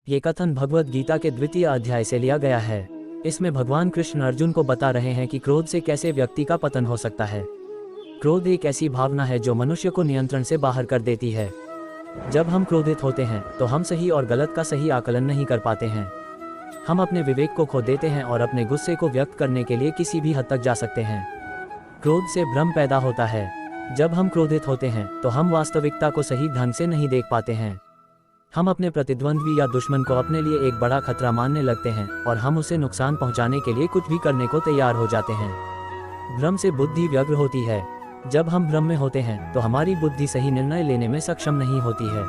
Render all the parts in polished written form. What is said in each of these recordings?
ये कथन भगवद गीता के द्वितीय अध्याय से लिया गया है। इसमें भगवान कृष्ण अर्जुन को बता रहे हैं कि क्रोध से कैसे व्यक्ति का पतन हो सकता है। क्रोध एक ऐसी भावना है जो मनुष्य को नियंत्रण से बाहर कर देती है। जब हम क्रोधित होते हैं तो हम सही और गलत का सही आकलन नहीं कर पाते हैं। हम अपने विवेक को खो देते हैं और अपने गुस्से को व्यक्त करने के लिए किसी भी हद तक जा सकते हैं। क्रोध से भ्रम पैदा होता है। जब हम क्रोधित होते हैं तो हम वास्तविकता को सही ढंग से नहीं देख पाते हैं। हम अपने प्रतिद्वंद्वी या दुश्मन को अपने लिए एक बड़ा खतरा मानने लगते हैं और हम उसे नुकसान पहुंचाने के लिए कुछ भी करने को तैयार हो जाते हैं। भ्रम से बुद्धि व्यग्र होती है। जब हम भ्रम में होते हैं तो हमारी बुद्धि सही निर्णय लेने में सक्षम नहीं होती है।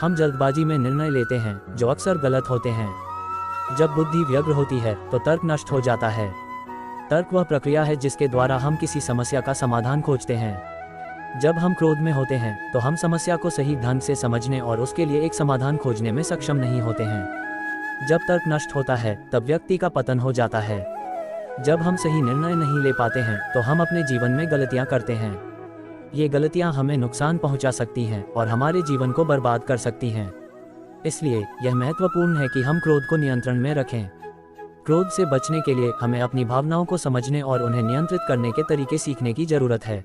हम जल्दबाजी में निर्णय लेते हैं जो अक्सर गलत होते हैं। जब बुद्धि व्यग्र होती है तो तर्क नष्ट हो जाता है। तर्क वह प्रक्रिया है जिसके द्वारा हम किसी समस्या का समाधान खोजते हैं। जब हम क्रोध में होते हैं तो हम समस्या को सही ढंग से समझने और उसके लिए एक समाधान खोजने में सक्षम नहीं होते हैं। जब तर्क नष्ट होता है तब व्यक्ति का पतन हो जाता है। जब हम सही निर्णय नहीं ले पाते हैं तो हम अपने जीवन में गलतियां करते हैं। ये गलतियां हमें नुकसान पहुंचा सकती हैं और हमारे जीवन को बर्बाद कर सकती हैं। इसलिए यह महत्वपूर्ण है कि हम क्रोध को नियंत्रण में रखें। क्रोध से बचने के लिए हमें अपनी भावनाओं को समझने और उन्हें नियंत्रित करने के तरीके सीखने की जरूरत है।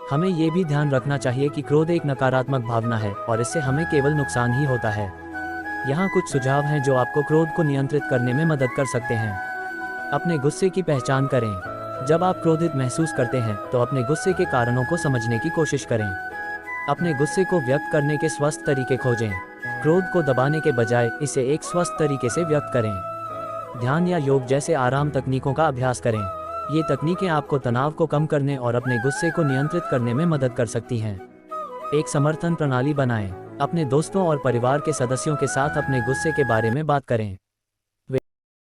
हमें ये भी ध्यान रखना चाहिए कि क्रोध एक नकारात्मक भावना है और इससे हमें केवल नुकसान ही होता है। यहाँ कुछ सुझाव हैं जो आपको क्रोध को नियंत्रित करने में मदद कर सकते हैं। अपने गुस्से की पहचान करें। जब आप क्रोधित महसूस करते हैं तो अपने गुस्से के कारणों को समझने की कोशिश करें। अपने गुस्से को व्यक्त करने के स्वस्थ तरीके खोजें। क्रोध को दबाने के बजाय इसे एक स्वस्थ तरीके से व्यक्त करें। ध्यान या योग जैसे आराम तकनीकों का अभ्यास करें। ये तकनीकें आपको तनाव को कम करने और अपने गुस्से को नियंत्रित करने में मदद कर सकती हैं। एक समर्थन प्रणाली बनाएं। अपने दोस्तों और परिवार के सदस्यों के साथ अपने गुस्से के बारे में बात करें।